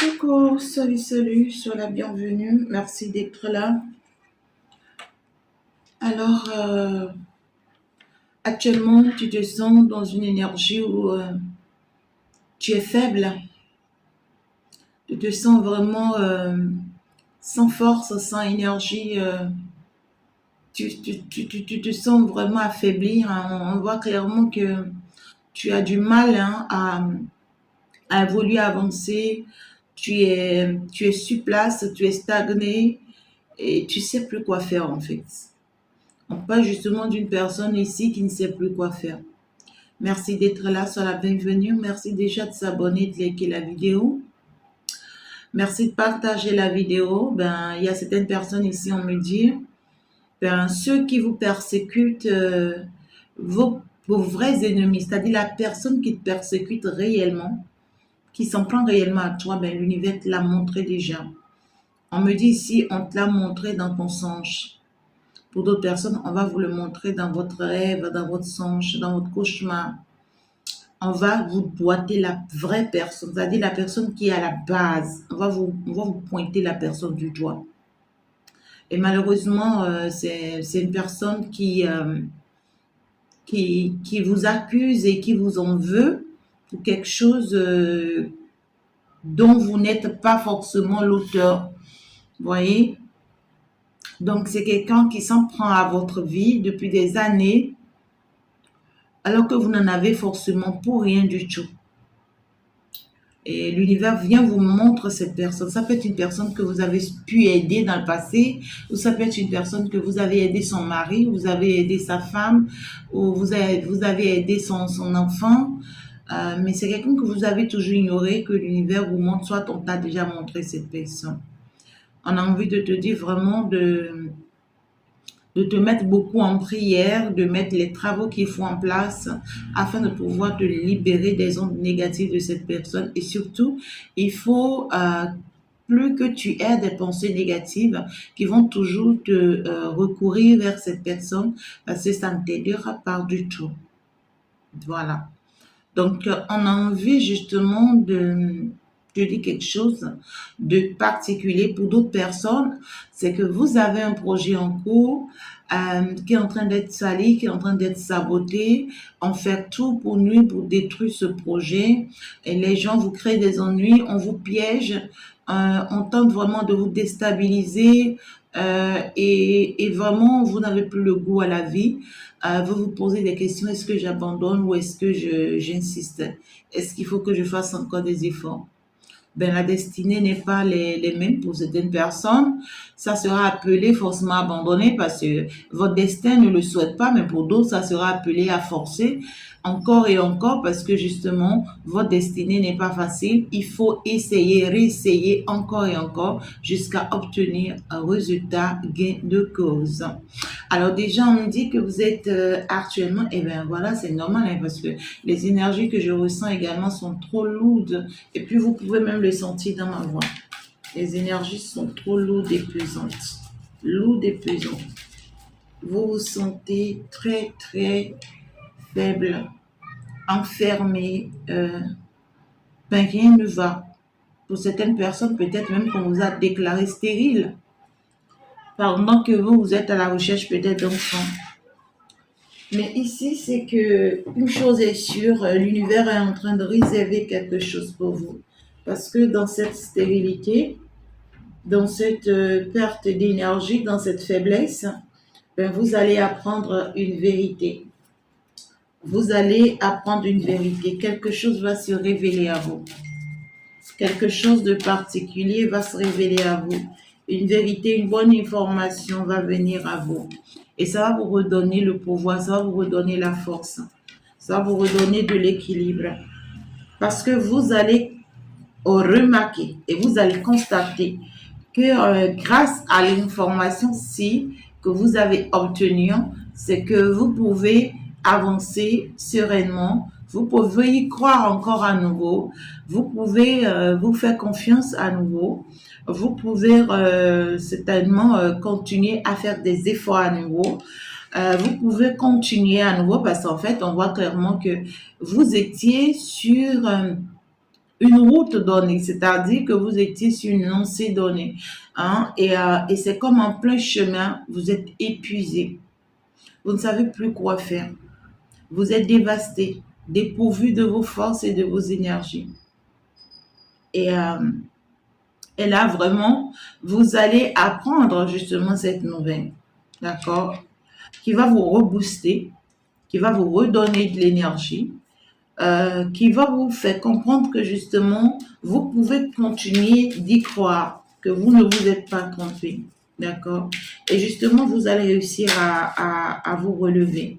Coucou, salut, salut, sois la bienvenue. Merci d'être là. Alors, actuellement, tu te sens dans une énergie où tu es faible. Tu te sens vraiment sans force, sans énergie. Tu te sens vraiment affaibli, hein. On voit clairement que tu as du mal, hein, à évoluer, à avancer. Tu es sur place, tu es stagné et tu sais plus quoi faire en fait. On parle justement d'une personne ici qui ne sait plus quoi faire. Merci d'être là, sois la bienvenue. Merci déjà de s'abonner, de liker la vidéo. Merci de partager la vidéo. Il y a certaines personnes ici, on me dit, ceux qui vous persécutent, vos vrais ennemis, c'est-à-dire la personne qui te persécute réellement, qui s'en prend réellement à toi, l'univers te l'a montré déjà. On me dit ici, on te l'a montré dans ton songe. Pour d'autres personnes, on va vous le montrer dans votre rêve, dans votre songe, dans votre cauchemar. On va vous boiter la vraie personne, c'est-à-dire la personne qui est à la base. On va vous pointer la personne du doigt. Et malheureusement, c'est une personne qui vous accuse et qui vous en veut pour quelque chose dont vous n'êtes pas forcément l'auteur. Vous voyez? Donc, c'est quelqu'un qui s'en prend à votre vie depuis des années, alors que vous n'en avez forcément pour rien du tout. Et l'univers vient vous montrer cette personne. Ça peut être une personne que vous avez pu aider dans le passé, ou ça peut être une personne que vous avez aidé son mari, ou vous avez aidé sa femme, ou vous avez aidé son enfant. Mais c'est quelqu'un que vous avez toujours ignoré, que l'univers vous montre, soit on t'a déjà montré cette personne. On a envie de te dire vraiment de te mettre beaucoup en prière, de mettre les travaux qu'il faut en place afin de pouvoir te libérer des ondes négatives de cette personne. Et surtout, il faut plus que tu aies des pensées négatives qui vont toujours te recourir vers cette personne parce que ça ne t'aidera pas du tout. Voilà. Donc, on a envie justement de te dire quelque chose de particulier pour d'autres personnes. C'est que vous avez un projet en cours qui est en train d'être sali, qui est en train d'être saboté. On fait tout pour nuire, pour détruire ce projet. Et les gens vous créent des ennuis, on vous piège, on tente vraiment de vous déstabiliser. Et vraiment, vous n'avez plus le goût à la vie. Vous vous posez des questions, est-ce que j'abandonne ou est-ce que j'insiste? Est-ce qu'il faut que je fasse encore des efforts? La destinée n'est pas les mêmes pour certaines personnes. Ça sera appelé forcément abandonné parce que votre destin ne le souhaite pas, mais pour d'autres, ça sera appelé à forcer encore et encore parce que justement, votre destinée n'est pas facile. Il faut essayer, réessayer encore et encore jusqu'à obtenir un résultat gain de cause. Alors déjà, on me dit que vous êtes actuellement, voilà, c'est normal hein, parce que les énergies que je ressens également sont trop lourdes et puis vous pouvez même le sentir dans ma voix. Les énergies sont trop lourdes et pesantes. Lourdes et pesantes. Vous vous sentez très, très faible, enfermé. Rien ne va. Pour certaines personnes, peut-être même qu'on vous a déclaré stérile. Pendant que vous êtes à la recherche peut-être d'enfants. Mais ici, c'est que une chose est sûre, l'univers est en train de réserver quelque chose pour vous. Parce que dans cette stérilité, dans cette perte d'énergie, dans cette faiblesse, vous allez apprendre une vérité. Vous allez apprendre une vérité. Quelque chose va se révéler à vous. Quelque chose de particulier va se révéler à vous. Une vérité, une bonne information va venir à vous. Et ça va vous redonner le pouvoir, ça va vous redonner la force. Ça va vous redonner de l'équilibre. Parce que vous allez remarquer et vous allez constater que grâce à l'information-ci que vous avez obtenue, c'est que vous pouvez avancer sereinement, vous pouvez y croire encore à nouveau, vous pouvez vous faire confiance à nouveau, vous pouvez certainement continuer à faire des efforts à nouveau. Vous pouvez continuer à nouveau parce qu'en fait, on voit clairement que vous étiez sur une route donnée, c'est-à-dire que vous étiez sur une lancée donnée. Hein, et c'est comme en plein chemin, vous êtes épuisé. Vous ne savez plus quoi faire. Vous êtes dévasté, dépourvu de vos forces et de vos énergies. Et, euh, et là, vraiment, vous allez apprendre justement cette nouvelle. D'accord? Qui va vous rebooster, qui va vous redonner de l'énergie, qui va vous faire comprendre que justement, vous pouvez continuer d'y croire, que vous ne vous êtes pas trompé. D'accord? Et justement, vous allez réussir à vous relever.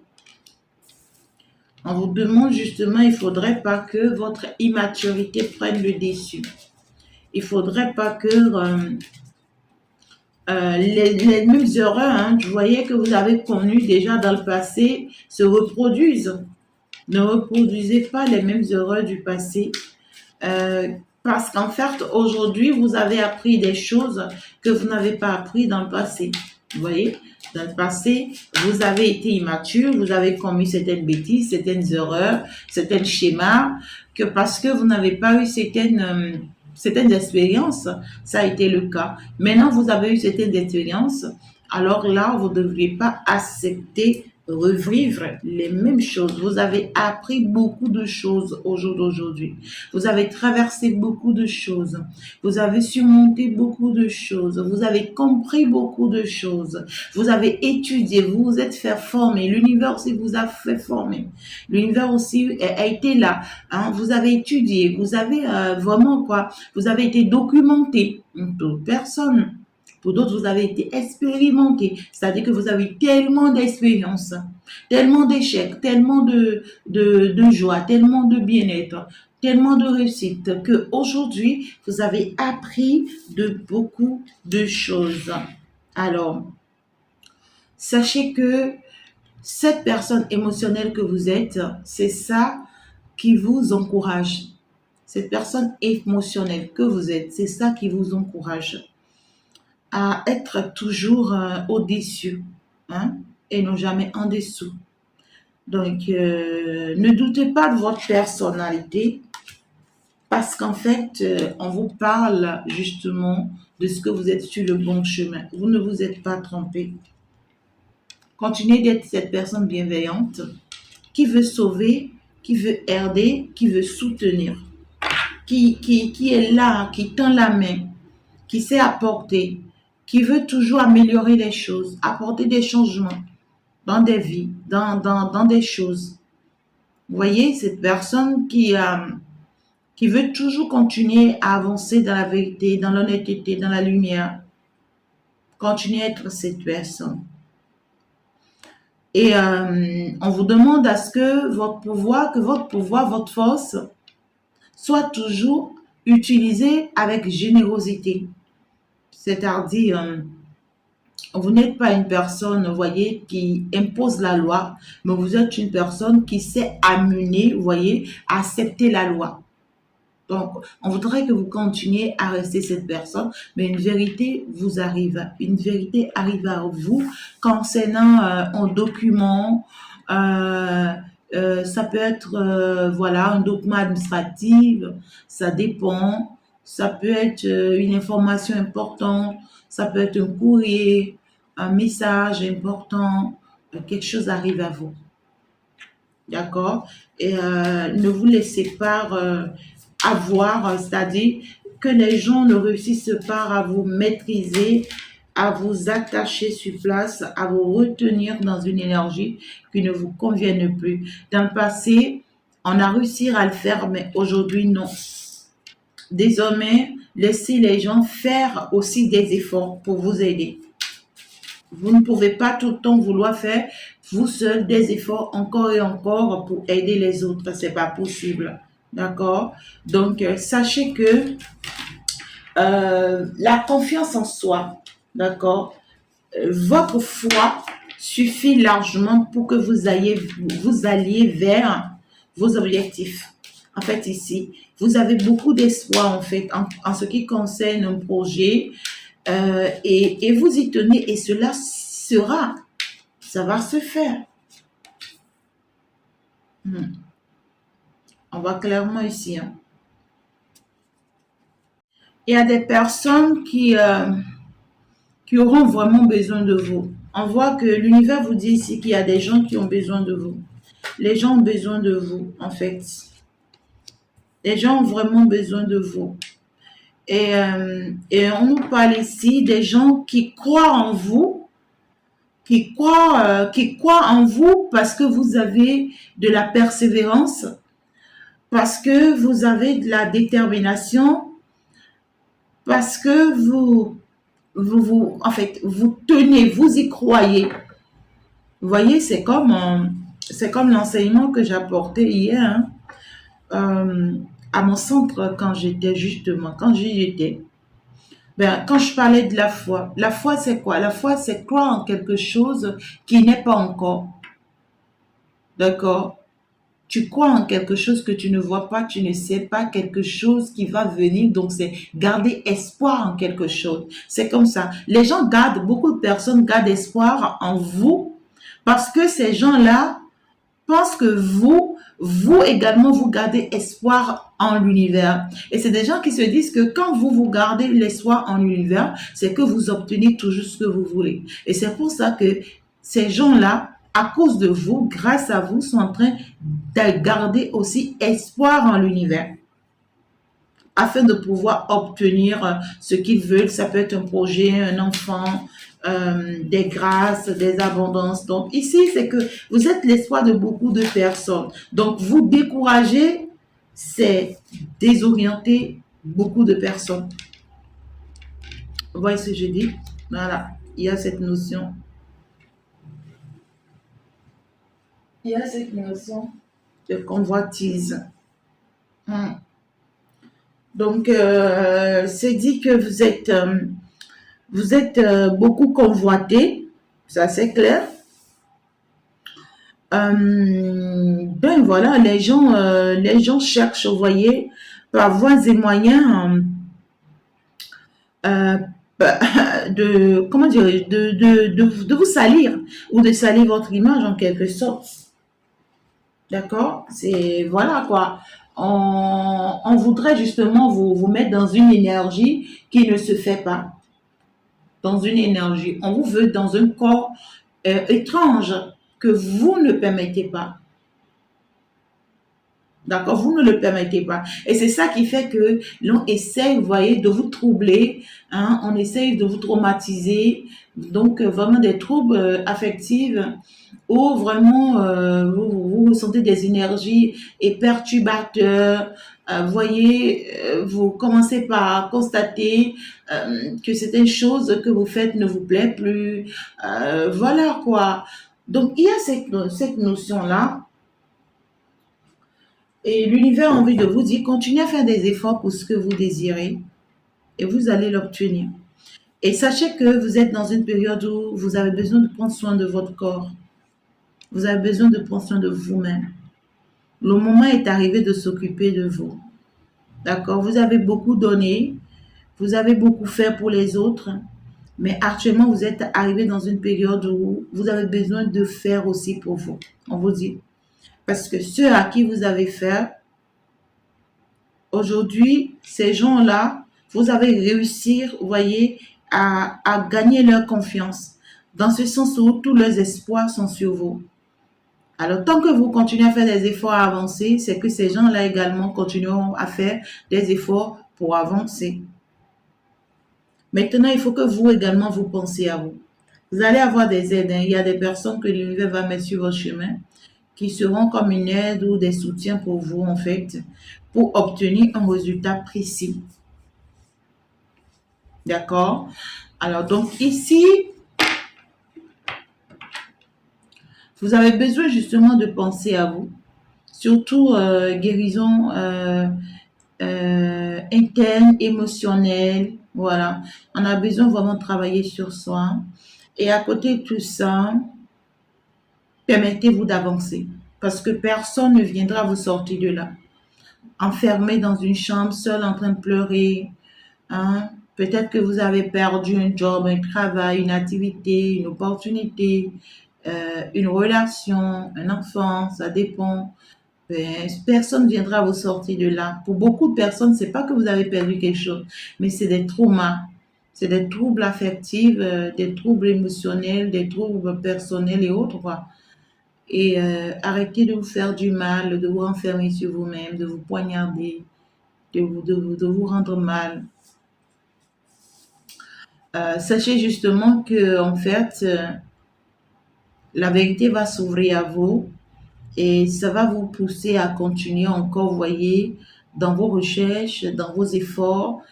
On vous demande justement, il ne faudrait pas que votre immaturité prenne le dessus. Il ne faudrait pas que les mêmes erreurs, hein, vous voyez que vous avez connues déjà dans le passé, se reproduisent. Ne reproduisez pas les mêmes erreurs du passé. Euh, Parce qu'en fait, aujourd'hui, vous avez appris des choses que vous n'avez pas appris dans le passé. Vous voyez, dans le passé, vous avez été immature, vous avez commis certaines bêtises, certaines erreurs, certains schémas, que parce que vous n'avez pas eu certaines expériences, ça a été le cas. Maintenant, vous avez eu certaines expériences, alors là, vous ne devriez pas accepter revivre les mêmes choses. Vous avez appris beaucoup de choses au jour d'aujourd'hui. Vous avez traversé beaucoup de choses. Vous avez surmonté beaucoup de choses. Vous avez compris beaucoup de choses. Vous avez étudié. Vous vous êtes fait former. L'univers aussi vous a fait former. L'univers aussi a été là. Hein. Vous avez étudié. Vous avez vraiment quoi? Vous avez été documenté. D'autres personnes. Pour d'autres, vous avez été expérimenté. C'est-à-dire que vous avez eu tellement d'expériences, tellement d'échecs, tellement de joie, tellement de bien-être, tellement de réussite que aujourd'hui vous avez appris de beaucoup de choses. Alors, sachez que cette personne émotionnelle que vous êtes, c'est ça qui vous encourage. Cette personne émotionnelle que vous êtes, c'est ça qui vous encourage à être toujours au-dessus, hein, et non jamais en dessous. Donc, ne doutez pas de votre personnalité parce qu'en fait, on vous parle justement de ce que vous êtes sur le bon chemin. Vous ne vous êtes pas trompé. Continuez d'être cette personne bienveillante qui veut sauver, qui veut aider, qui veut soutenir, qui est là, qui tend la main, qui sait apporter, qui veut toujours améliorer les choses, apporter des changements dans des vies, dans des choses. Vous voyez, cette personne qui veut toujours continuer à avancer dans la vérité, dans l'honnêteté, dans la lumière. Continuez à être cette personne. Et on vous demande à ce que votre pouvoir, votre force soit toujours utilisée avec générosité. C'est-à-dire, vous n'êtes pas une personne, vous voyez, qui impose la loi, mais vous êtes une personne qui sait amener, vous voyez, à accepter la loi. Donc, on voudrait que vous continuiez à rester cette personne, mais une vérité vous arrive. Une vérité arrive à vous concernant un document. Ça peut être, voilà, un document administratif. Ça dépend. Ça peut être une information importante. Ça peut être un courrier, un message important. Quelque chose arrive à vous. D'accord? Et ne vous laissez pas avoir, c'est-à-dire que les gens ne réussissent pas à vous maîtriser, à vous attacher sur place, à vous retenir dans une énergie qui ne vous convienne plus. Dans le passé, on a réussi à le faire, mais aujourd'hui, non. Désormais, laissez les gens faire aussi des efforts pour vous aider. Vous ne pouvez pas tout le temps vouloir faire vous seul des efforts encore et encore pour aider les autres. C'est pas possible. D'accord? Donc, sachez que la confiance en soi, d'accord, votre foi suffit largement pour que vous alliez vers vos objectifs. En fait, ici, vous avez beaucoup d'espoir, en fait, en ce qui concerne un projet, et vous y tenez, et cela ça va se faire. On voit clairement ici, hein. Il y a des personnes qui auront vraiment besoin de vous. On voit que l'univers vous dit ici qu'il y a des gens qui ont besoin de vous. Les gens ont besoin de vous, en fait. Les gens ont vraiment besoin de vous. Et on nous parle ici des gens qui croient en vous, qui croient en vous parce que vous avez de la persévérance, parce que vous avez de la détermination, parce que en fait, vous tenez, vous y croyez. Vous voyez, c'est comme l'enseignement que j'apportais hier, hein, à mon centre quand j'étais justement, quand j'y étais. Ben, quand je parlais de la foi c'est quoi? La foi c'est croire en quelque chose qui n'est pas encore. D'accord? Tu crois en quelque chose que tu ne vois pas, tu ne sais pas, quelque chose qui va venir. Donc, c'est garder espoir en quelque chose. C'est comme ça. Les gens gardent, beaucoup de personnes gardent espoir en vous parce que ces gens-là pensent que vous également, vous gardez espoir en l'univers. Et c'est des gens qui se disent que quand vous gardez l'espoir en l'univers, c'est que vous obtenez toujours ce que vous voulez. Et c'est pour ça que ces gens-là, à cause de vous, grâce à vous, sont en train de garder aussi espoir en l'univers afin de pouvoir obtenir ce qu'ils veulent. Ça peut être un projet, un enfant, des grâces, des abondances. Donc ici, c'est que vous êtes l'espoir de beaucoup de personnes. Donc vous découragez, c'est désorienter beaucoup de personnes. Vous voyez ce que je dis? Voilà, il y a cette notion. Il y a cette notion de convoitise. Hmm. Donc, c'est dit que vous êtes beaucoup convoité, ça c'est clair. Ben voilà, les gens cherchent, vous voyez, par voies et moyens euh, de, comment dire, de vous salir ou de salir votre image en quelque sorte. D'accord? C'est, voilà quoi. On voudrait justement vous mettre dans une énergie qui ne se fait pas. Dans une énergie. On vous veut dans un corps étrange que vous ne permettez pas. D'accord, vous ne le permettez pas. Et c'est ça qui fait que l'on essaye, vous voyez, de vous troubler, hein, on essaye de vous traumatiser. Donc, vraiment des troubles affectifs où vraiment vous ressentez des énergies et perturbateurs. Vous voyez, vous commencez par constater que certaines choses que vous faites ne vous plaît plus. Voilà quoi. Donc, il y a cette notion-là et l'univers a envie de vous dire, continuez à faire des efforts pour ce que vous désirez et vous allez l'obtenir. Et sachez que vous êtes dans une période où vous avez besoin de prendre soin de votre corps. Vous avez besoin de prendre soin de vous-même. Le moment est arrivé de s'occuper de vous. D'accord? Vous avez beaucoup donné, vous avez beaucoup fait pour les autres, mais actuellement, vous êtes arrivé dans une période où vous avez besoin de faire aussi pour vous. On vous dit. Parce que ceux à qui vous avez fait, aujourd'hui, ces gens-là, vous avez réussi, vous voyez, à gagner leur confiance. Dans ce sens où tous leurs espoirs sont sur vous. Alors, tant que vous continuez à faire des efforts à avancer, c'est que ces gens-là également continueront à faire des efforts pour avancer. Maintenant, il faut que vous également vous pensiez à vous. Vous allez avoir des aides, hein. Il y a des personnes que l'univers va mettre sur votre chemin qui seront comme une aide ou des soutiens pour vous, en fait, pour obtenir un résultat précis. D'accord? Alors, donc ici, vous avez besoin justement de penser à vous, surtout guérison interne, émotionnelle. Voilà. On a besoin vraiment de travailler sur soi. Et à côté de tout ça, permettez-vous d'avancer. Parce que personne ne viendra vous sortir de là. Enfermé dans une chambre, seul en train de pleurer. Hein? Peut-être que vous avez perdu un job, un travail, une activité, une opportunité, une relation, un enfant, ça dépend. ben, personne viendra vous sortir de là. Pour beaucoup de personnes, c'est pas que vous avez perdu quelque chose, mais c'est des traumas. C'est des troubles affectifs, des troubles émotionnels, des troubles personnels et autres, quoi. Et arrêtez de vous faire du mal, de vous renfermer sur vous-même, de vous poignarder, de vous rendre mal. Sachez justement que, en fait, la vérité va s'ouvrir à vous et ça va vous pousser à continuer encore, vous voyez, dans vos recherches, dans vos efforts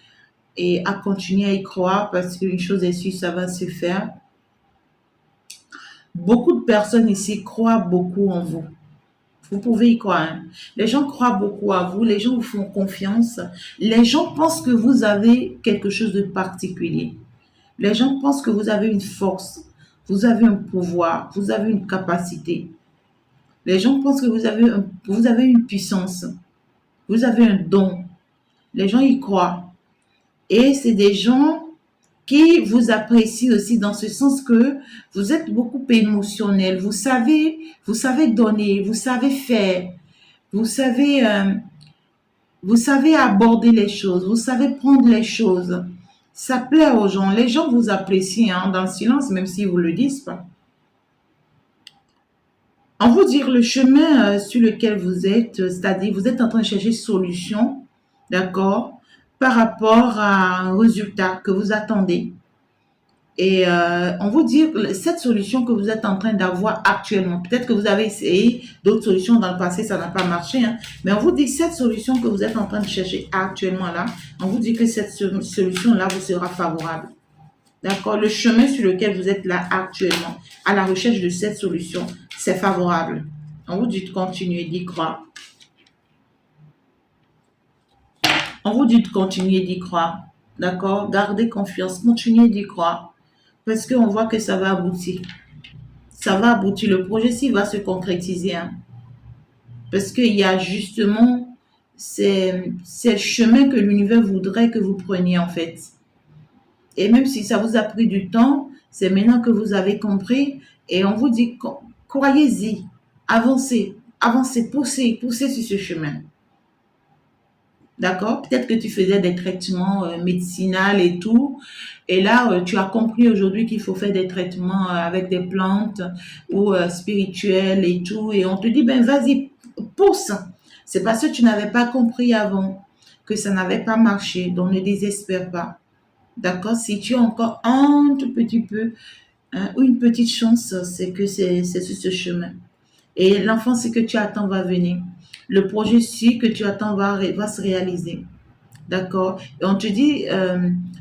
et à continuer à y croire parce qu'une chose est sûre, ça va se faire. Beaucoup de personnes ici croient beaucoup en vous. Vous pouvez y croire, hein. Les gens croient beaucoup à vous, les gens vous font confiance. Les gens pensent que vous avez quelque chose de particulier. Les gens pensent que vous avez une force, vous avez un pouvoir, vous avez une capacité. Les gens pensent que vous avez une puissance, vous avez un don. Les gens y croient. Et c'est des gens qui vous apprécient aussi dans ce sens que vous êtes beaucoup émotionnel. Vous savez donner, vous savez faire, vous savez, euh, vous savez aborder les choses, vous savez prendre les choses. Ça plaît aux gens. Les gens vous apprécient hein, dans le silence, même s'ils vous le disent pas. En vous dire le chemin sur lequel vous êtes, c'est-à-dire vous êtes en train de chercher solution, d'accord, par rapport à un résultat que vous attendez. Et on vous dit cette solution que vous êtes en train d'avoir actuellement, peut-être que vous avez essayé d'autres solutions dans le passé, ça n'a pas marché, hein, mais on vous dit cette solution que vous êtes en train de chercher actuellement là, on vous dit que cette solution-là vous sera favorable. D'accord? Le chemin sur lequel vous êtes là actuellement, à la recherche de cette solution, c'est favorable. On vous dit de continuer d'y croire. On vous dit de continuer d'y croire. D'accord? Gardez confiance, continuez d'y croire. Parce qu'on voit que ça va aboutir. Ça va aboutir. Le projet-ci va se concrétiser. Hein. Parce qu'il y a justement, c'est le chemin que l'univers voudrait que vous preniez en fait. Et même si ça vous a pris du temps, c'est maintenant que vous avez compris. Et on vous dit, croyez-y, avancez, avancez, poussez, poussez sur ce chemin. D'accord? Peut-être que tu faisais des traitements médicinaux et tout. Et là, tu as compris aujourd'hui qu'il faut faire des traitements avec des plantes ou spirituels et tout. Et on te dit, ben vas-y, pousse. C'est parce que tu n'avais pas compris avant que ça n'avait pas marché. Donc ne désespère pas. D'accord? Si tu as encore un tout petit peu, hein, ou une petite chance, c'est que c'est sur ce chemin. Et l'enfant, c'est que tu attends va venir. Le projet ci que tu attends va se réaliser. D'accord? Et on te dit,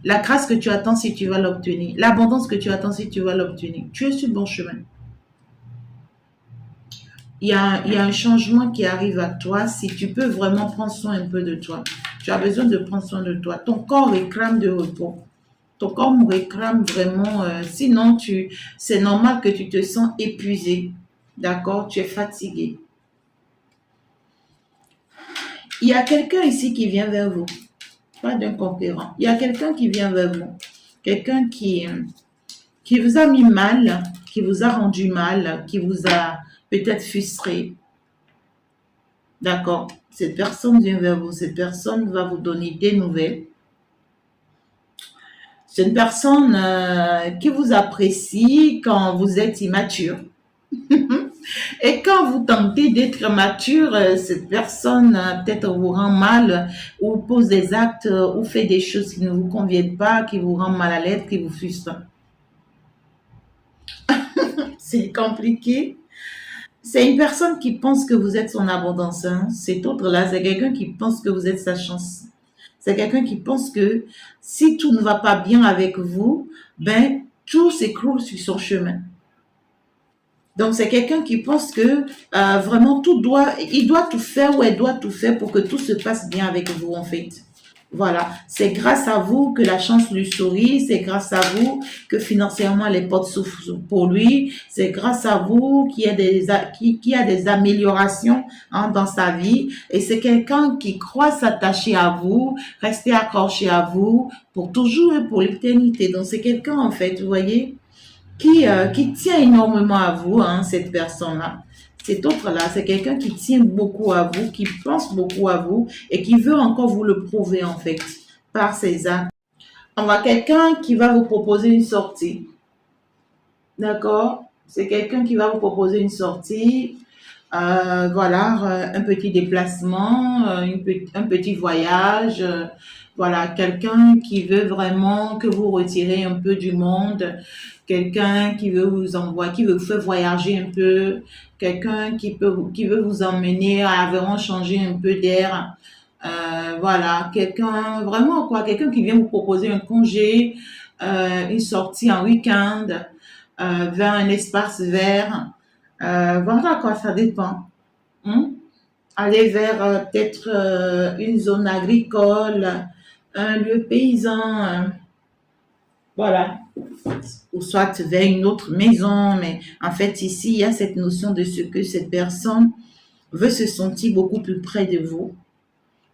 la grâce que tu attends si tu vas l'obtenir, l'abondance que tu attends si tu vas l'obtenir. Tu es sur le bon chemin. Il y a un changement qui arrive à toi si tu peux vraiment prendre soin un peu de toi. Tu as besoin de prendre soin de toi. Ton corps réclame de repos. Ton corps réclame vraiment, sinon c'est normal que tu te sens épuisé. D'accord? Tu es fatigué. Il y a quelqu'un ici qui vient vers vous. Pas d'un concurrent. Il y a quelqu'un qui vient vers vous. Quelqu'un qui vous a mis mal, qui vous a rendu mal, qui vous a peut-être frustré. D'accord? Cette personne vient vers vous. Cette personne va vous donner des nouvelles. C'est une personne qui vous apprécie quand vous êtes immature. Et quand vous tentez d'être mature, cette personne peut-être vous rend mal ou pose des actes ou fait des choses qui ne vous conviennent pas, qui vous rendent mal à l'aise, qui vous frustrent. C'est compliqué. C'est une personne qui pense que vous êtes son abondance. Hein. Cet autre-là, c'est quelqu'un qui pense que vous êtes sa chance. C'est quelqu'un qui pense que si tout ne va pas bien avec vous, ben tout s'écroule sur son chemin. Donc, c'est quelqu'un qui pense que vraiment il doit tout faire ou elle doit tout faire pour que tout se passe bien avec vous, en fait. Voilà, c'est grâce à vous que la chance lui sourit, c'est grâce à vous que financièrement les portes s'ouvrent pour lui, c'est grâce à vous qu'il y a des améliorations hein, dans sa vie et c'est quelqu'un qui croit s'attacher à vous, rester accroché à vous pour toujours et pour l'éternité. Donc c'est quelqu'un en fait, vous voyez, qui tient énormément à vous, hein, cette personne-là. Cet autre-là, c'est quelqu'un qui tient beaucoup à vous, qui pense beaucoup à vous et qui veut encore vous le prouver en fait par ses actes. On voit quelqu'un qui va vous proposer une sortie. D'accord? C'est quelqu'un qui va vous proposer une sortie. Voilà, un petit déplacement, un petit voyage. Voilà, quelqu'un qui veut vraiment que vous retirez un peu du monde, quelqu'un qui veut vous envoyer, qui veut vous faire voyager un peu, quelqu'un qui veut vous emmener à vraiment changer un peu d'air. Voilà, quelqu'un vraiment quoi, quelqu'un qui vient vous proposer un congé, une sortie en week-end, vers un espace vert. Voilà quoi, ça dépend. Hein. Aller vers peut-être une zone agricole, un lieu paysan, voilà. Ou soit vers une autre maison. Mais en fait, ici, il y a cette notion de ce que cette personne veut se sentir beaucoup plus près de vous.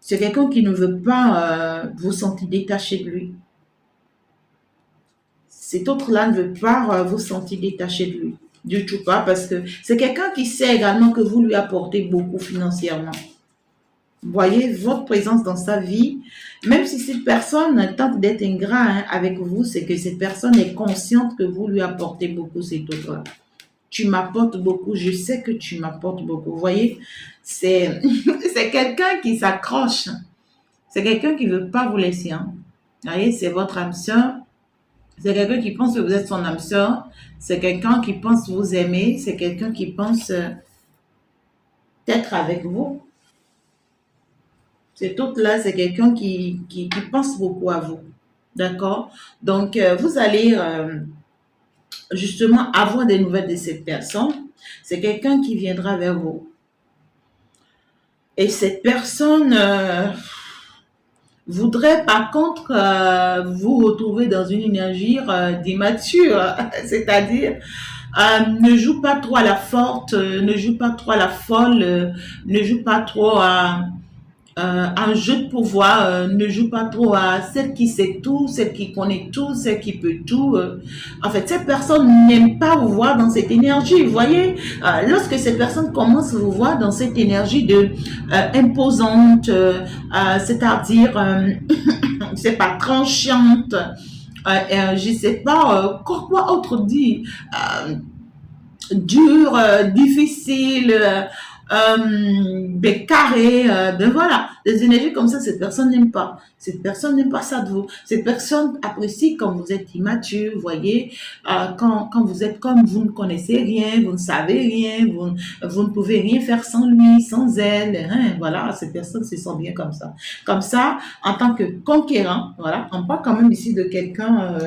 C'est quelqu'un qui ne veut pas vous sentir détaché de lui. Cet autre-là ne veut pas vous sentir détaché de lui. Du tout pas, parce que c'est quelqu'un qui sait également que vous lui apportez beaucoup financièrement. Vous voyez, votre présence dans sa vie, même si cette personne tente d'être ingrat avec vous, c'est que cette personne est consciente que vous lui apportez beaucoup, cet autre-là. Tu m'apportes beaucoup, je sais que tu m'apportes beaucoup. Vous voyez, c'est c'est quelqu'un qui s'accroche. C'est quelqu'un qui ne veut pas vous laisser. Hein. Vous voyez, c'est votre âme sœur. C'est quelqu'un qui pense que vous êtes son âme sœur. C'est quelqu'un qui pense vous aimer. C'est quelqu'un qui pense être avec vous. Cet autre-là, c'est quelqu'un qui pense beaucoup à vous. D'accord? Donc, vous allez justement avoir des nouvelles de cette personne. C'est quelqu'un qui viendra vers vous. Et cette personne voudrait par contre vous retrouver dans une énergie d'immature. C'est-à-dire, ne joue pas trop à la forte, ne joue pas trop à la folle, ne joue pas trop à un jeu de pouvoir, ne joue pas trop à celle qui sait tout, celle qui connaît tout, celle qui peut tout. En fait, cette personne n'aime pas vous voir dans cette énergie. Vous voyez, lorsque cette personne commence à vous voir dans cette énergie de imposante, c'est-à-dire, c'est pas tranchante, je sais pas, quoi autre dit, dur, difficile, des carrés, voilà, des énergies comme ça, cette personne n'aime pas. Cette personne n'aime pas ça de vous. Cette personne apprécie quand vous êtes immature, vous voyez, quand vous êtes comme vous ne connaissez rien, vous ne savez rien, vous ne pouvez rien faire sans lui, sans elle, hein, voilà, cette personne se sent bien comme ça. Comme ça, en tant que conquérant, voilà, on parle quand même ici de quelqu'un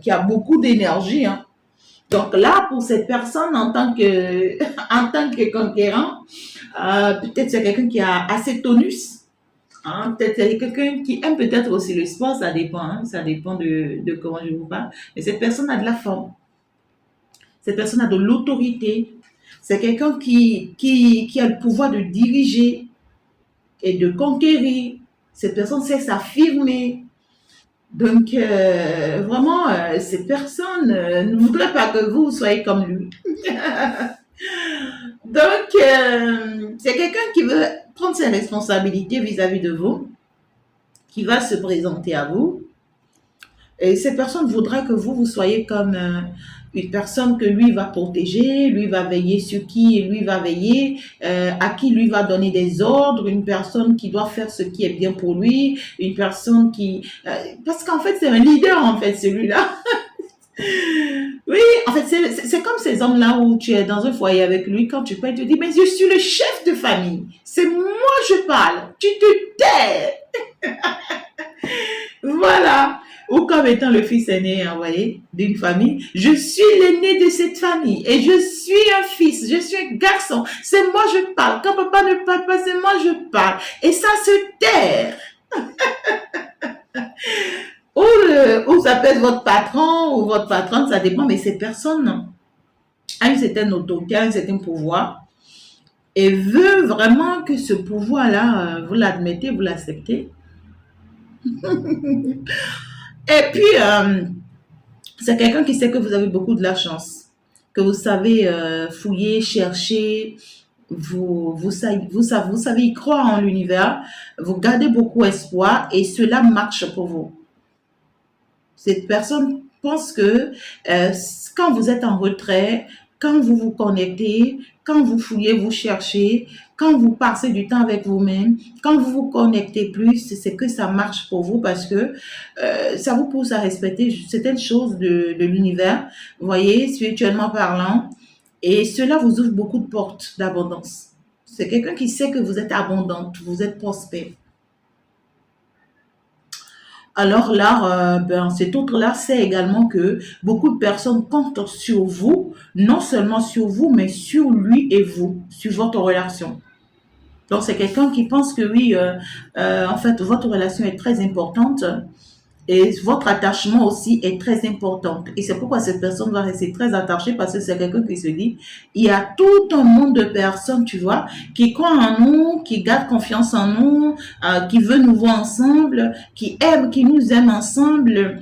qui a beaucoup d'énergie, hein. Donc là, pour cette personne, en tant que, en tant que conquérant, peut-être c'est quelqu'un qui a assez de tonus. Hein, peut-être c'est quelqu'un qui aime peut-être aussi le sport, ça dépend de comment je vous parle. Mais cette personne a de la forme. Cette personne a de l'autorité. C'est quelqu'un qui a le pouvoir de diriger et de conquérir. Cette personne sait s'affirmer. Donc, vraiment, ces personnes ne voudraient pas que vous soyez comme lui. Donc, c'est quelqu'un qui veut prendre ses responsabilités vis-à-vis de vous, qui va se présenter à vous. Et cette personne voudra que vous soyez comme une personne que lui va protéger, lui va veiller sur qui lui va veiller, à qui lui va donner des ordres, une personne qui doit faire ce qui est bien pour lui, une personne qui... parce qu'en fait, c'est un leader, en fait, celui-là. Oui, en fait, c'est comme ces hommes-là où tu es dans un foyer avec lui, quand tu parles, tu te dis, mais je suis le chef de famille, c'est moi je parle, tu te tais. Voilà. Ou comme étant le fils aîné, vous voyez, d'une famille. Je suis l'aîné de cette famille et je suis un fils, je suis un garçon. C'est moi je parle. Quand papa ne parle pas, c'est moi je parle. Et ça se taire. Ou ça peut être votre patron ou votre patronne, ça dépend, mais cette personne a une certaine autorité, un certain pouvoir et veut vraiment que ce pouvoir-là, vous l'admettez, vous l'acceptez. Et puis, c'est quelqu'un qui sait que vous avez beaucoup de la chance. que vous savez fouiller, chercher, vous savez y croire en l'univers, vous gardez beaucoup espoir et cela marche pour vous. Cette personne pense que euh, quand vous êtes en retrait, quand vous vous connectez, quand vous fouillez, vous cherchez, quand vous passez du temps avec vous-même, quand vous vous connectez plus, c'est que ça marche pour vous parce que ça vous pousse à respecter certaines choses de l'univers, vous voyez, spirituellement parlant, et cela vous ouvre beaucoup de portes d'abondance. C'est quelqu'un qui sait que vous êtes abondante, vous êtes prospère. Alors là, cet autre-là sait également que beaucoup de personnes comptent sur vous, non seulement sur vous, mais sur lui et vous, sur votre relation. Donc c'est quelqu'un qui pense que oui, en fait, votre relation est très importante et votre attachement aussi est très important. Et c'est pourquoi cette personne va rester très attachée parce que c'est quelqu'un qui se dit, il y a tout un monde de personnes, tu vois, qui croient en nous, qui gardent confiance en nous, qui veulent nous voir ensemble, qui nous aiment ensemble,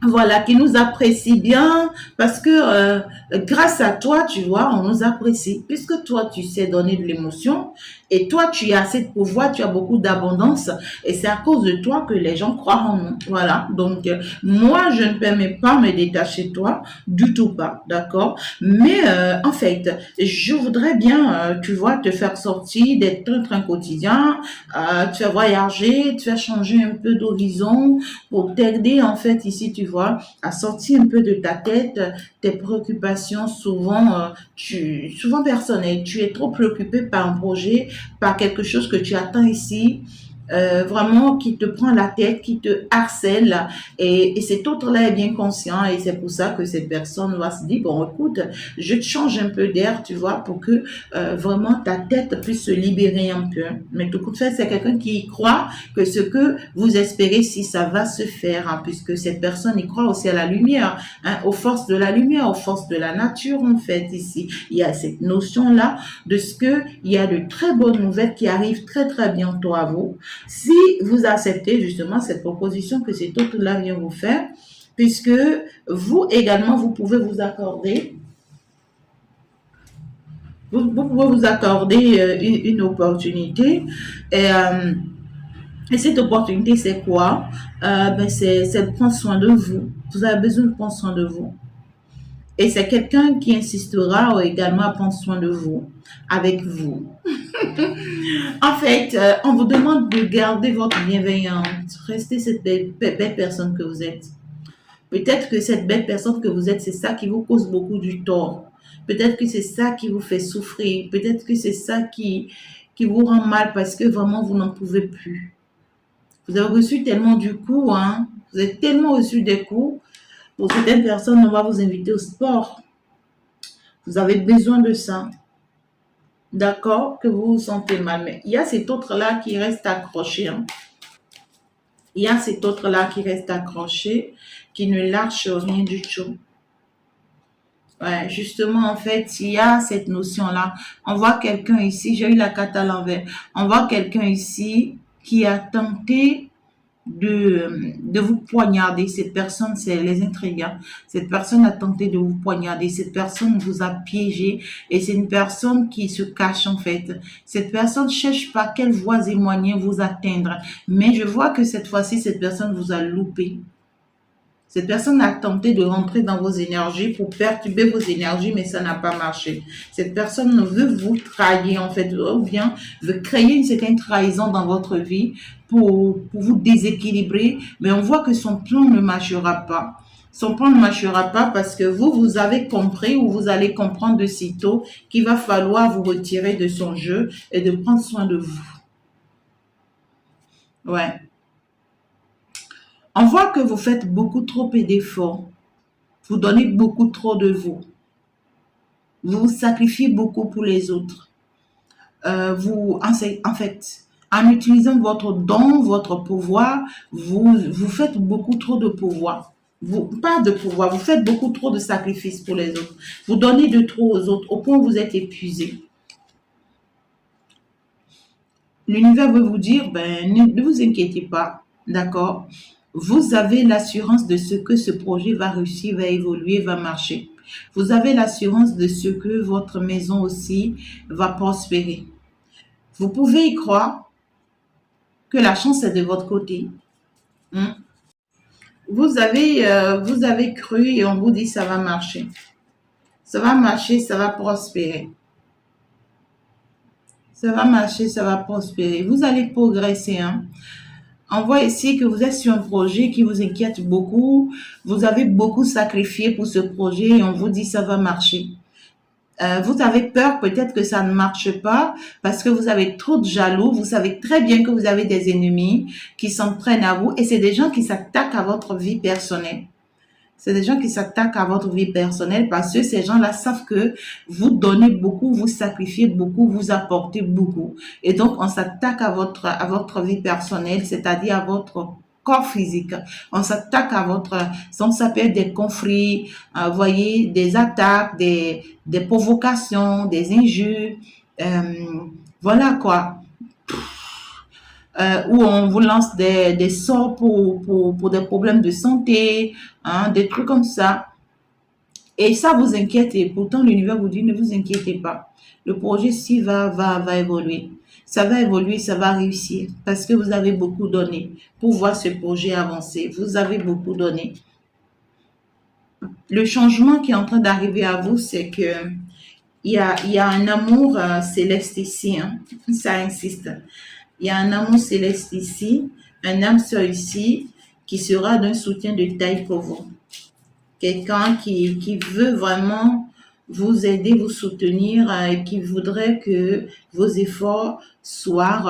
voilà, qui nous apprécie bien parce que grâce à toi, tu vois, on nous apprécie. Puisque toi, tu sais donner de l'émotion et toi, tu as assez de pouvoir, tu as beaucoup d'abondance et c'est à cause de toi que les gens croient en nous. Voilà, donc moi, je ne permets pas me détacher de toi, du tout pas, d'accord? Mais en fait, je voudrais bien, tu vois, te faire sortir d'être un train quotidien, te faire voyager, te faire changer un peu d'horizon, pour t'aider en fait ici, tu vois, à sortir un peu de ta tête tes préoccupations souvent personnelles. Tu es trop préoccupé par un projet, par quelque chose que tu attends ici, vraiment qui te prend la tête, qui te harcèle et cet autre-là est bien conscient et c'est pour ça que cette personne va se dire, bon écoute, je te change un peu d'air, tu vois, pour que vraiment ta tête puisse se libérer un peu. Mais tout coup de fait, c'est quelqu'un qui croit que ce que vous espérez, si ça va se faire, hein, puisque cette personne y croit aussi à la lumière, hein, aux forces de la lumière, aux forces de la nature, en fait, ici. Il y a cette notion-là de ce que il y a de très bonnes nouvelles qui arrivent très, très bientôt à vous. Si vous acceptez justement cette proposition que cet autre-là vient vous faire, puisque vous également, vous pouvez vous accorder, vous pouvez vous accorder une opportunité et et cette opportunité, c'est quoi? C'est de prendre soin de vous. Vous avez besoin de prendre soin de vous. Et c'est quelqu'un qui insistera également à prendre soin de vous, avec vous. En fait, on vous demande de garder votre bienveillance. Restez cette belle personne que vous êtes. Peut-être que cette belle personne que vous êtes, c'est ça qui vous cause beaucoup du tort. Peut-être que c'est ça qui vous fait souffrir. Peut-être que c'est ça qui vous rend mal parce que vraiment vous n'en pouvez plus. Vous avez reçu tellement du coup, hein. Vous avez tellement reçu des coups. Pour certaines personnes, on va vous inviter au sport. Vous avez besoin de ça. D'accord? Que vous vous sentez mal. Mais il y a cet autre-là qui reste accroché, hein. Il y a cet autre-là qui reste accroché, qui ne lâche rien du tout. Ouais, justement, en fait, il y a cette notion-là. On voit quelqu'un ici, j'ai eu la carte à l'envers. On voit quelqu'un ici qui a tenté de vous poignarder. Cette personne, c'est les intrigants. Cette personne a tenté de vous poignarder. Cette personne vous a piégé et c'est une personne qui se cache en fait. Cette personne cherche par quelle voie et moyens vous atteindre. Mais je vois que cette fois-ci, cette personne vous a loupé. Cette personne a tenté de rentrer dans vos énergies pour perturber vos énergies, mais ça n'a pas marché. Cette personne veut vous trahir, en fait, ou bien veut créer une certaine trahison dans votre vie pour vous déséquilibrer, mais on voit que son plan ne marchera pas. Son plan ne marchera pas parce que vous avez compris ou vous allez comprendre de sitôt qu'il va falloir vous retirer de son jeu et de prendre soin de vous. Ouais. On voit que vous faites beaucoup trop d'efforts. Vous donnez beaucoup trop de vous. Vous vous sacrifiez beaucoup pour les autres. En fait, en utilisant votre don, votre pouvoir, vous faites beaucoup trop de pouvoir. Pas de pouvoir, vous faites beaucoup trop de sacrifices pour les autres. Vous donnez de trop aux autres au point où vous êtes épuisé. L'univers veut vous dire, ben, ne vous inquiétez pas, d'accord? Vous avez l'assurance de ce que ce projet va réussir, va évoluer, va marcher. Vous avez l'assurance de ce que votre maison aussi va prospérer. Vous pouvez y croire que la chance est de votre côté. Hein. Vous avez cru et on vous dit ça va marcher. Ça va marcher, ça va prospérer. Ça va marcher, ça va prospérer. Vous allez progresser. Hein. On voit ici que vous êtes sur un projet qui vous inquiète beaucoup. Vous avez beaucoup sacrifié pour ce projet et on vous dit ça va marcher. Vous avez peur peut-être que ça ne marche pas parce que vous avez trop de jaloux. Vous savez très bien que vous avez des ennemis qui s'en prennent à vous et c'est des gens qui s'attaquent à votre vie personnelle. C'est des gens qui s'attaquent à votre vie personnelle parce que ces gens-là savent que vous donnez beaucoup, vous sacrifiez beaucoup, vous apportez beaucoup. Et donc, on s'attaque à votre vie personnelle, c'est-à-dire à votre corps physique. On s'attaque à votre, ça peut être des conflits, voyez, des attaques, des provocations, des injures. Euh, voilà quoi. Où on vous lance des sorts pour des problèmes de santé, hein, des trucs comme ça. Et ça vous inquiète. Et pourtant, l'univers vous dit, ne vous inquiétez pas. Le projet-ci va évoluer. Ça va évoluer, ça va réussir. Parce que vous avez beaucoup donné pour voir ce projet avancer. Vous avez beaucoup donné. Le changement qui est en train d'arriver à vous, c'est que il y a un amour céleste ici. Hein. Ça insiste. Il y a un amour céleste ici, un âme sœur ici, qui sera d'un soutien de taille pour vous. Quelqu'un qui veut vraiment vous aider, vous soutenir et qui voudrait que vos efforts soient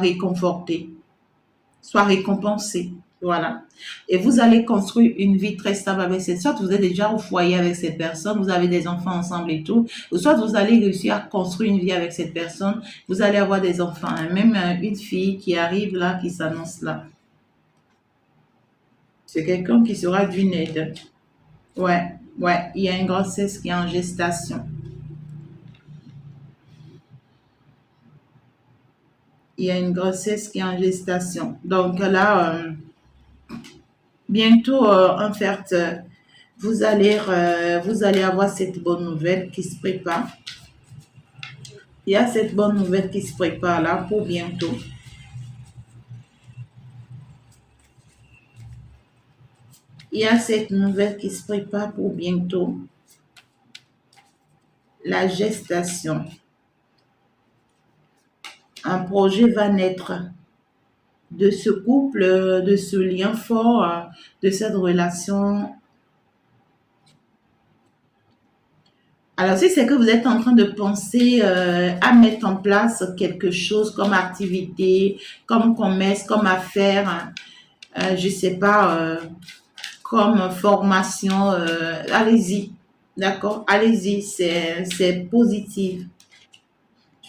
réconfortés, soient récompensés. Voilà. Et vous allez construire une vie très stable avec cette, soit vous êtes déjà au foyer avec cette personne, vous avez des enfants ensemble et tout, ou soit vous allez réussir à construire une vie avec cette personne, vous allez avoir des enfants, hein. Même une fille qui arrive là, qui s'annonce là. C'est quelqu'un qui sera d'une aide. Ouais, ouais, il y a une grossesse qui est en gestation. Il y a une grossesse qui est en gestation. Donc là, bientôt, en fait, vous allez avoir cette bonne nouvelle qui se prépare. Il y a cette bonne nouvelle qui se prépare là pour bientôt. Il y a cette nouvelle qui se prépare pour bientôt. La gestation. Un projet va naître de ce couple, de ce lien fort, de cette relation. Alors, si c'est que vous êtes en train de penser à mettre en place quelque chose comme activité, comme commerce, comme affaire, hein, je sais pas, comme formation, allez-y, d'accord? Allez-y, c'est positif.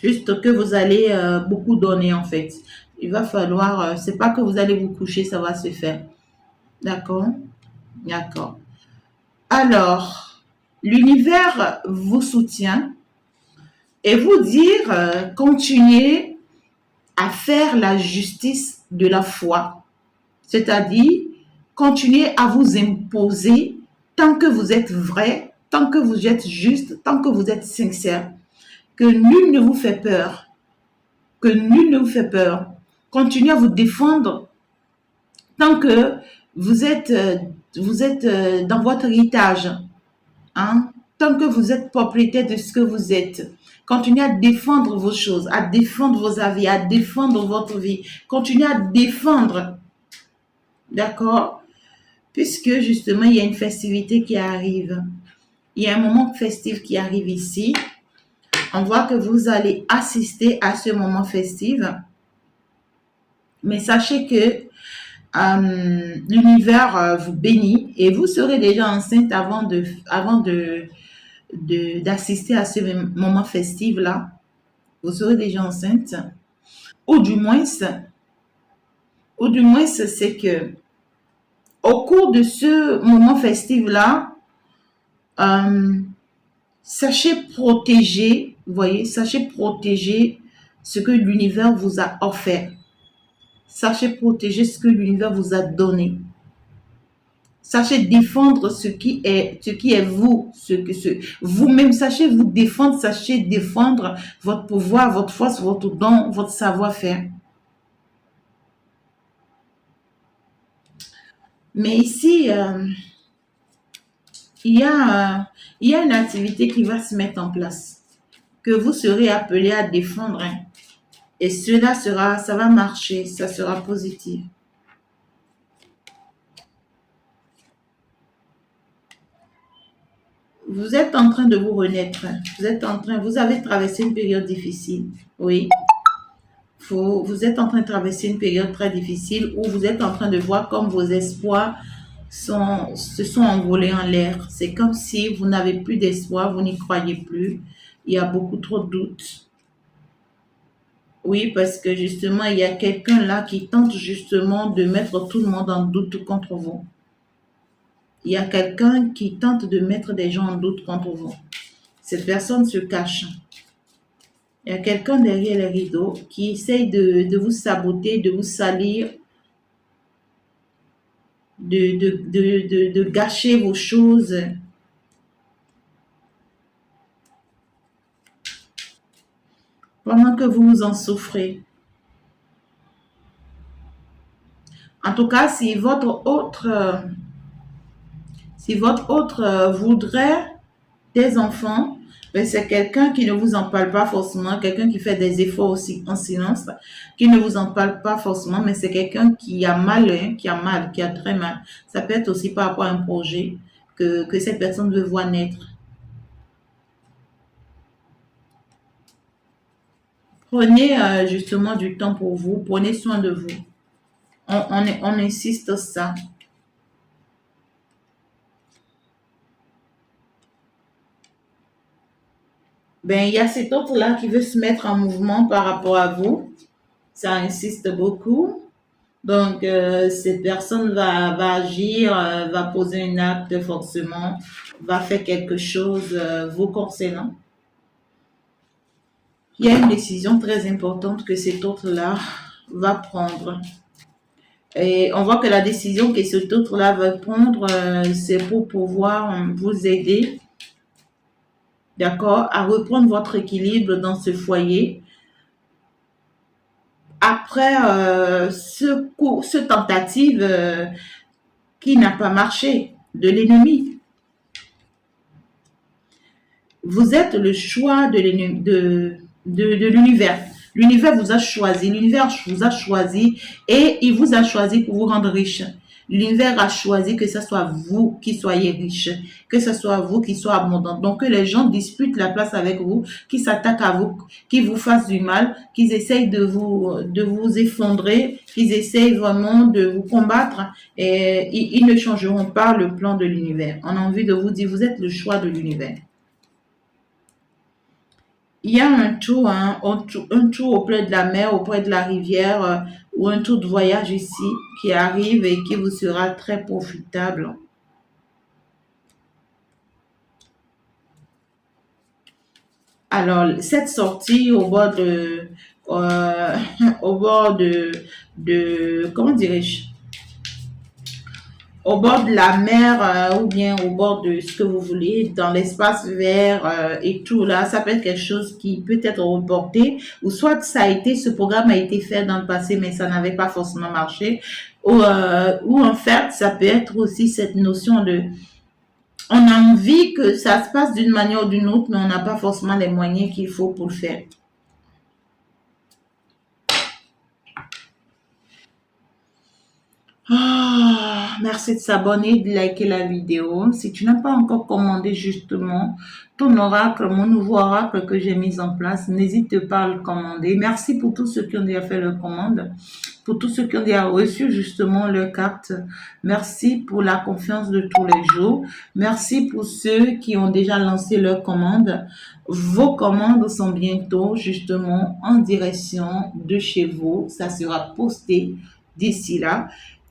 Juste que vous allez beaucoup donner en fait. Il va falloir, c'est pas que vous allez vous coucher, ça va se faire. D'accord? D'accord. Alors, l'univers vous soutient et vous dire, continuez à faire la justice de la foi. C'est-à-dire, continuez à vous imposer tant que vous êtes vrai, tant que vous êtes juste, tant que vous êtes sincère. Que nul ne vous fait peur. Que nul ne vous fait peur. Continuez à vous défendre tant que vous êtes dans votre héritage. Hein? Tant que vous êtes propriétaire de ce que vous êtes. Continuez à défendre vos choses, à défendre vos avis, à défendre votre vie. Continuez à défendre. D'accord? Puisque justement, il y a une festivité qui arrive. Il y a un moment festif qui arrive ici. On voit que vous allez assister à ce moment festif. Mais sachez que l'univers vous bénit et vous serez déjà enceinte d'assister à ce moment festif là. Vous serez déjà enceinte. Ou du moins, c'est que au cours de ce moment festif là, sachez protéger, vous voyez, sachez protéger ce que l'univers vous a offert. Sachez protéger ce que l'univers vous a donné. Sachez défendre ce qui est vous, vous-même. Sachez vous défendre, sachez défendre votre pouvoir, votre force, votre don, votre savoir-faire. Mais ici, il y a une activité qui va se mettre en place, que vous serez appelé à défendre. Hein. Et ça va marcher, ça sera positif. Vous êtes en train de vous renaître. Vous avez traversé une période difficile. Oui. Vous êtes en train de traverser une période très difficile où vous êtes en train de voir comme vos espoirs se sont envolés en l'air. C'est comme si vous n'avez plus d'espoir, vous n'y croyez plus. Il y a beaucoup trop de doutes. Oui, parce que justement, il y a quelqu'un là qui tente justement de mettre tout le monde en doute contre vous. Il y a quelqu'un qui tente de mettre des gens en doute contre vous. Cette personne se cache. Il y a quelqu'un derrière les rideaux qui essaye de vous saboter, de vous salir, de gâcher vos choses. Pendant que vous en souffrez. En tout cas, si votre autre voudrait des enfants, ben c'est quelqu'un qui ne vous en parle pas forcément, quelqu'un qui fait des efforts aussi en silence, qui ne vous en parle pas forcément, mais c'est quelqu'un qui a mal, hein, qui a très mal. Ça peut être aussi par rapport à un projet que cette personne veut voir naître. Prenez justement du temps pour vous, prenez soin de vous. On insiste ça. Ben, il y a cet autre-là qui veut se mettre en mouvement par rapport à vous. Ça insiste beaucoup. Donc, cette personne va agir, va poser un acte forcément, va faire quelque chose vous concernant. Il y a une décision très importante que cet autre-là va prendre. Et on voit que la décision que cet autre-là va prendre, c'est pour pouvoir vous aider, d'accord, à reprendre votre équilibre dans ce foyer. Après ce tentative qui n'a pas marché de l'ennemi, vous êtes le choix de l'univers. L'univers vous a choisi, et il vous a choisi pour vous rendre riche. L'univers a choisi que ce soit vous qui soyez riche, que ce soit vous qui soyez abondant. Donc que les gens disputent la place avec vous, qui s'attaquent à vous, qui vous fassent du mal, qu'ils essayent de vous effondrer, qu'ils essayent vraiment de vous combattre, et ils ne changeront pas le plan de l'univers. On a envie de vous dire, vous êtes le choix de l'univers. Il y a un tour, hein, un tour auprès de la mer, auprès de la rivière, ou un tour de voyage ici qui arrive et qui vous sera très profitable. Alors, cette sortie au bord euh, au bord comment dirais-je, au bord de la mer ou bien au bord de ce que vous voulez, dans l'espace vert et tout là, ça peut être quelque chose qui peut être reporté, ou soit ce programme a été fait dans le passé, mais ça n'avait pas forcément marché, ou en fait, ça peut être aussi cette notion de, on a envie que ça se passe d'une manière ou d'une autre, mais on n'a pas forcément les moyens qu'il faut pour le faire. Merci de s'abonner, de liker la vidéo. Si tu n'as pas encore commandé justement ton oracle, mon nouveau oracle que j'ai mis en place, n'hésite pas à le commander. Merci pour tous ceux qui ont déjà fait leur commande, pour tous ceux qui ont déjà reçu justement leur carte. Merci pour la confiance de tous les jours. Merci pour ceux qui ont déjà lancé leur commande. Vos commandes sont bientôt justement en direction de chez vous. Ça sera posté d'ici là.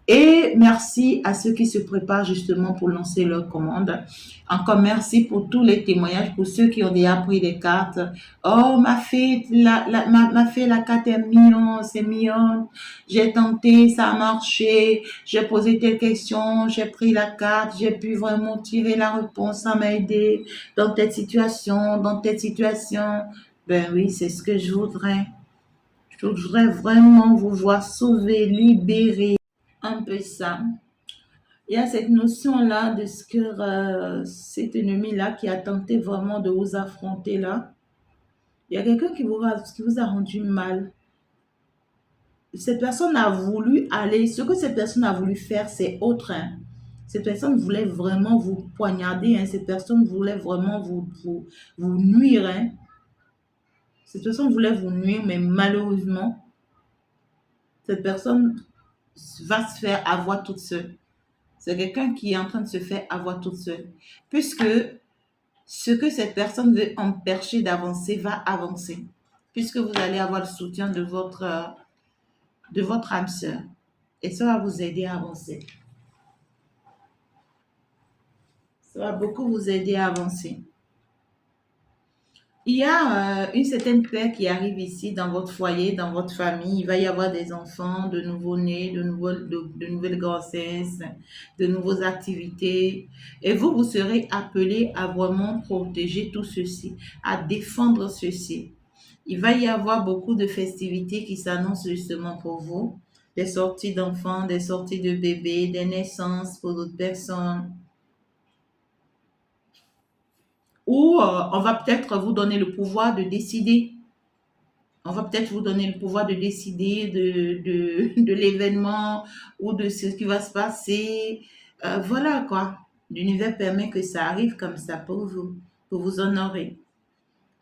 Et merci à ceux qui se préparent justement pour lancer leur commande. Encore merci pour tous les témoignages, pour ceux qui ont déjà pris des cartes. Oh, ma fée, la carte est mignonne, c'est mignon. J'ai tenté, ça a marché. J'ai posé telle question, j'ai pris la carte, j'ai pu vraiment tirer la réponse, ça m'a aidé dans telle situation, dans telle situation. Ben oui, c'est ce que je voudrais. Je voudrais vraiment vous voir sauver, libérer. Un peu ça. Il y a cette notion-là de ce que cet ennemi-là qui a tenté vraiment de vous affronter là. Il y a quelqu'un qui vous a rendu mal. Cette personne a voulu aller, ce que cette personne a voulu faire, c'est autre. Hein. Cette personne voulait vraiment vous poignarder. Hein. Cette personne voulait vraiment vous nuire. Hein. Cette personne voulait vous nuire, mais malheureusement, cette personne va se faire avoir toute seule. C'est quelqu'un qui est en train de se faire avoir toute seule. Puisque ce que cette personne veut empêcher d'avancer va avancer. Puisque vous allez avoir le soutien de votre âme sœur. Et ça va vous aider à avancer. Ça va beaucoup vous aider à avancer. Il y a une certaine paix qui arrive ici dans votre foyer, dans votre famille. Il va y avoir des enfants, de nouveaux-nés, de nouvelles grossesses, de nouvelles activités. Et vous, vous serez appelés à vraiment protéger tout ceci, à défendre ceci. Il va y avoir beaucoup de festivités qui s'annoncent justement pour vous. Des sorties d'enfants, des sorties de bébés, des naissances pour d'autres personnes. Ou on va peut-être vous donner le pouvoir de décider. On va peut-être vous donner le pouvoir de décider de l'événement ou de ce qui va se passer. Voilà quoi. L'univers permet que ça arrive comme ça pour vous honorer.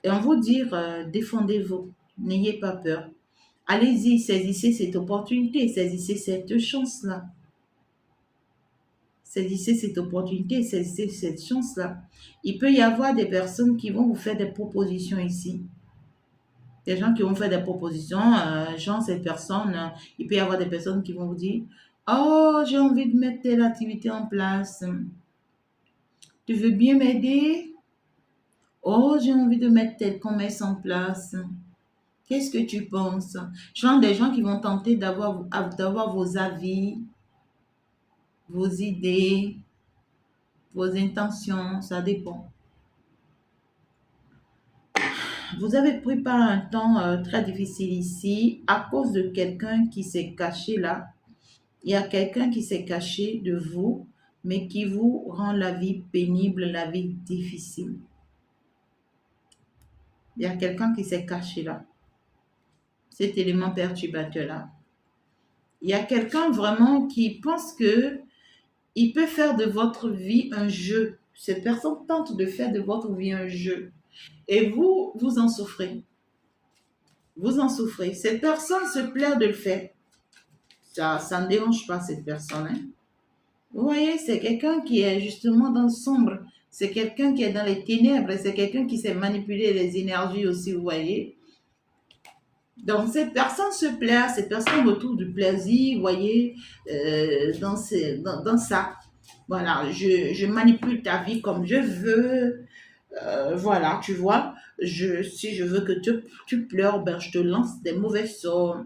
Et on vous dire, défendez-vous, n'ayez pas peur. Allez-y, saisissez cette opportunité, saisissez cette chance-là. Saisissez cette opportunité, saisissez cette chance-là. Il peut y avoir des personnes qui vont vous faire des propositions ici. Des gens qui vont faire des propositions, genre cette personne, il peut y avoir des personnes qui vont vous dire, oh, j'ai envie de mettre telle activité en place. Tu veux bien m'aider? Oh, j'ai envie de mettre tel commerce en place. Qu'est-ce que tu penses? Genre des gens qui vont tenter d'avoir vos avis, vos idées, vos intentions, ça dépend. Vous avez pris par un temps très difficile ici à cause de quelqu'un qui s'est caché là. Il y a quelqu'un qui s'est caché de vous, mais qui vous rend la vie pénible, la vie difficile. Il y a quelqu'un qui s'est caché là. Cet élément perturbateur-là. Il y a quelqu'un vraiment qui pense que il peut faire de votre vie un jeu. Cette personne tente de faire de votre vie un jeu. Et vous, vous en souffrez. Vous en souffrez. Cette personne se plaît de le faire. Ça ne dérange pas cette personne. Hein? Vous voyez, c'est quelqu'un qui est justement dans le sombre. C'est quelqu'un qui est dans les ténèbres. C'est quelqu'un qui sait manipuler les énergies aussi, vous voyez. Donc, cette personne se plaît, cette personne retrouve du plaisir, vous voyez, dans ça. Voilà, je manipule ta vie comme je veux. Voilà, tu vois, si je veux que tu pleures, ben, je te lance des mauvais sorts.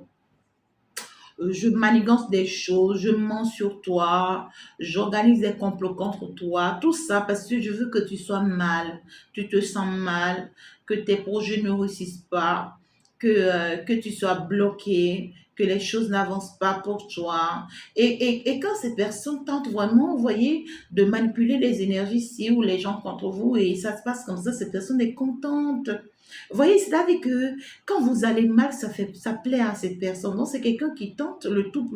Je manigance des choses, je mens sur toi, j'organise des complots contre toi, tout ça parce que je veux que tu sois mal, tu te sens mal, que tes projets ne réussissent pas, que tu sois bloqué, que les choses n'avancent pas pour toi. Et quand ces personnes tentent vraiment, vous voyez, de manipuler les énergies ici ou les gens contre vous et ça se passe comme ça, cette personne est contente. Vous voyez, c'est-à-dire que quand vous allez mal, ça plaît à cette personne. Donc, c'est quelqu'un qui tente le tout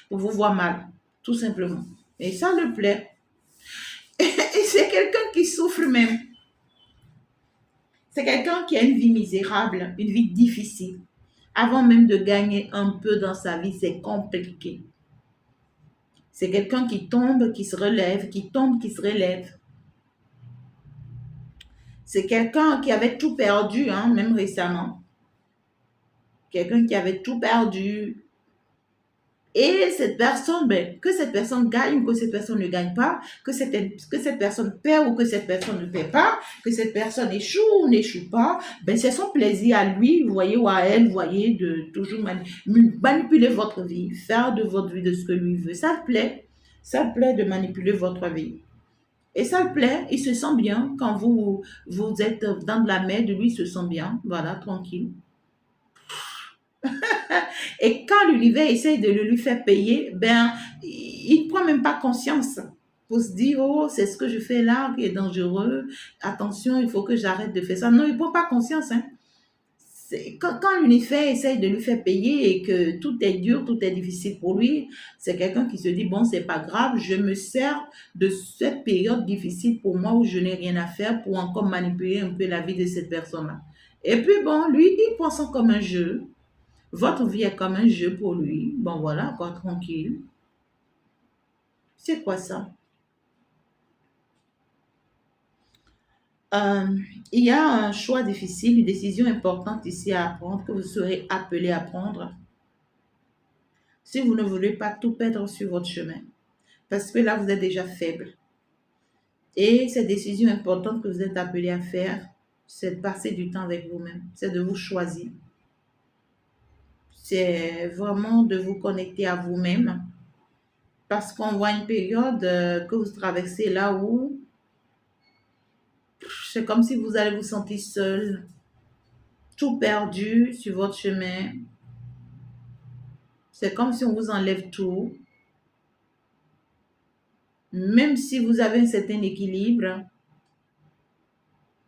pour vous voir mal, tout simplement. Et ça le plaît. Et c'est quelqu'un qui souffre même. C'est quelqu'un qui a une vie misérable, une vie difficile. Avant même de gagner un peu dans sa vie, c'est compliqué. C'est quelqu'un qui tombe, qui se relève, qui tombe, qui se relève. C'est quelqu'un qui avait tout perdu, hein, même récemment. Quelqu'un qui avait tout perdu, Et cette personne, ben, que cette personne gagne ou que cette personne ne gagne pas, que cette personne perd ou que cette personne ne perd pas, que cette personne échoue ou n'échoue pas, ben, c'est son plaisir à lui, vous voyez, ou à elle, vous voyez, de toujours manipuler votre vie, faire de votre vie de ce que lui veut. Ça le plaît. Ça le plaît de manipuler votre vie. Et ça le plaît, il se sent bien quand vous êtes dans de la merde, lui il se sent bien, voilà, tranquille. Et quand l'univers essaye de le lui faire payer, ben, il ne prend même pas conscience pour se dire, oh, c'est ce que je fais là qui est dangereux, attention, il faut que j'arrête de faire ça. Non, il ne prend pas conscience. Hein. Quand l'univers essaye de lui faire payer et que tout est dur, tout est difficile pour lui, c'est quelqu'un qui se dit, bon, c'est pas grave, je me sers de cette période difficile pour moi où je n'ai rien à faire pour encore manipuler un peu la vie de cette personne-là. Et puis bon, lui, il prend ça comme un jeu. Votre vie est comme un jeu pour lui. Bon, voilà, quoi, tranquille. C'est quoi ça? Euh, il y a un choix difficile, une décision importante ici à prendre que vous serez appelé à prendre si vous ne voulez pas tout perdre sur votre chemin. Parce que là, vous êtes déjà faible. Et cette décision importante que vous êtes appelé à faire, c'est de passer du temps avec vous-même. C'est de vous choisir. C'est vraiment de vous connecter à vous-même. Parce qu'on voit une période que vous traversez là où c'est comme si vous allez vous sentir seul, tout perdu sur votre chemin. C'est comme si on vous enlève tout. Même si vous avez un certain équilibre,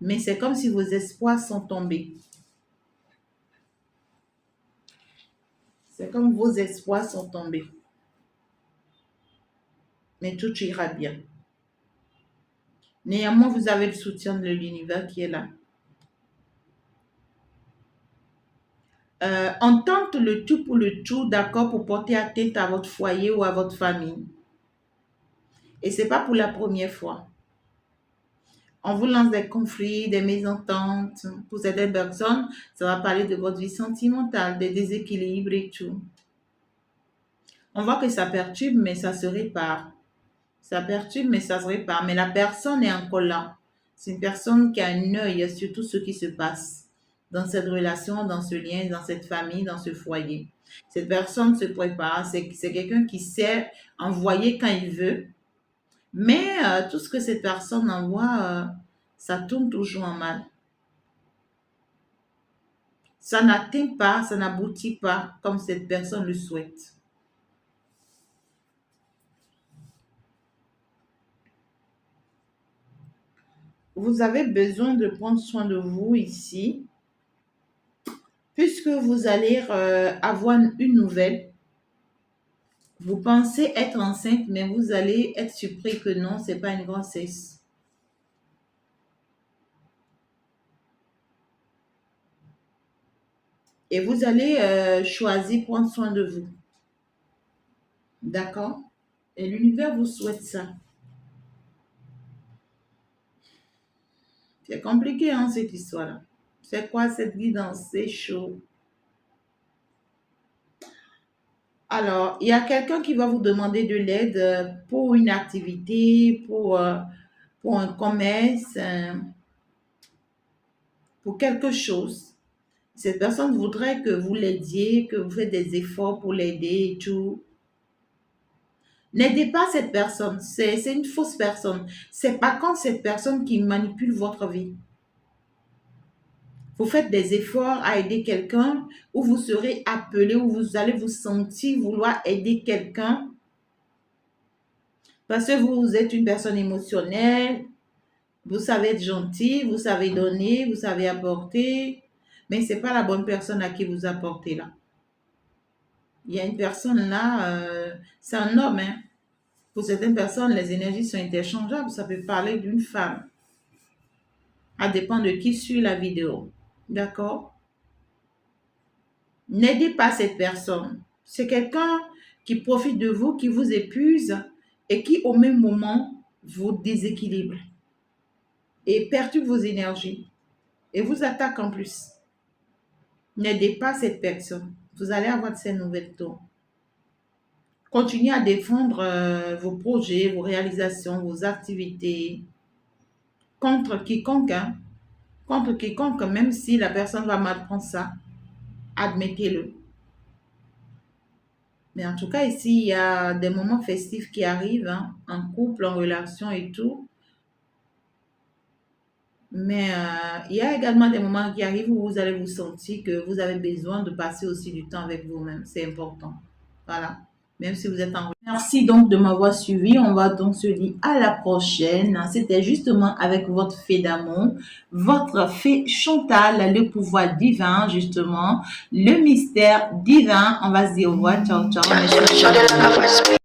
mais c'est comme si vos espoirs sont tombés. C'est comme vos espoirs sont tombés. Mais tout ira bien. Néanmoins, vous avez le soutien de l'univers qui est là. On tente le tout pour le tout, d'accord, pour porter atteinte à votre foyer ou à votre famille. Et ce n'est pas pour la première fois. On vous lance des conflits, des mésententes. Pour certaines personnes, ça va parler de votre vie sentimentale, des déséquilibres et tout. On voit que ça perturbe, mais ça se répare. Ça perturbe, mais ça se répare. Mais la personne est encore là. C'est une personne qui a un œil sur tout ce qui se passe dans cette relation, dans ce lien, dans cette famille, dans ce foyer. Cette personne se prépare. C'est quelqu'un qui sait envoyer quand il veut. Mais tout ce que cette personne envoie, ça tourne toujours en mal. Ça n'atteint pas, ça n'aboutit pas comme cette personne le souhaite. Vous avez besoin de prendre soin de vous ici, puisque vous allez avoir une nouvelle. Vous pensez être enceinte, mais vous allez être surpris que non, c'est pas une grossesse. Et vous allez choisir prendre soin de vous. D'accord? Et l'univers vous souhaite ça. C'est compliqué, hein, cette histoire-là. C'est quoi cette guidance? C'est chaud. Alors, il y a quelqu'un qui va vous demander de l'aide pour une activité, pour un commerce, pour quelque chose. Cette personne voudrait que vous l'aidiez, que vous faites des efforts pour l'aider et tout. N'aidez pas cette personne. C'est une fausse personne. C'est pas contre cette personne qui manipule votre vie. Vous faites des efforts à aider quelqu'un où vous serez appelé, où vous allez vous sentir vouloir aider quelqu'un parce que vous êtes une personne émotionnelle, vous savez être gentil, vous savez donner, vous savez apporter, mais ce n'est pas la bonne personne à qui vous apportez là. Il y a une personne là, c'est un homme. Hein. Pour certaines personnes, les énergies sont interchangeables. Ça peut parler d'une femme. Ça dépend de qui suit la vidéo. D'accord? N'aidez pas cette personne. C'est quelqu'un qui profite de vous, qui vous épuise et qui au même moment vous déséquilibre et perturbe vos énergies et vous attaque en plus. N'aidez pas cette personne. Vous allez avoir de ces nouvelles tours. Continuez à défendre vos projets, vos réalisations, vos activités contre quiconque, hein, contre quiconque, même si la personne va mal prendre ça, admettez-le. Mais en tout cas, ici, il y a des moments festifs qui arrivent, hein, en couple, en relation et tout. Mais il y a également des moments qui arrivent où vous allez vous sentir que vous avez besoin de passer aussi du temps avec vous-même. C'est important. Voilà. Même si vous êtes en... Merci donc de m'avoir suivi. On va donc se dire à la prochaine. C'était justement avec votre fée d'amour, votre fée Chantal, le pouvoir divin, justement, le mystère divin. On va se dire au revoir. Ciao, ciao. Merci.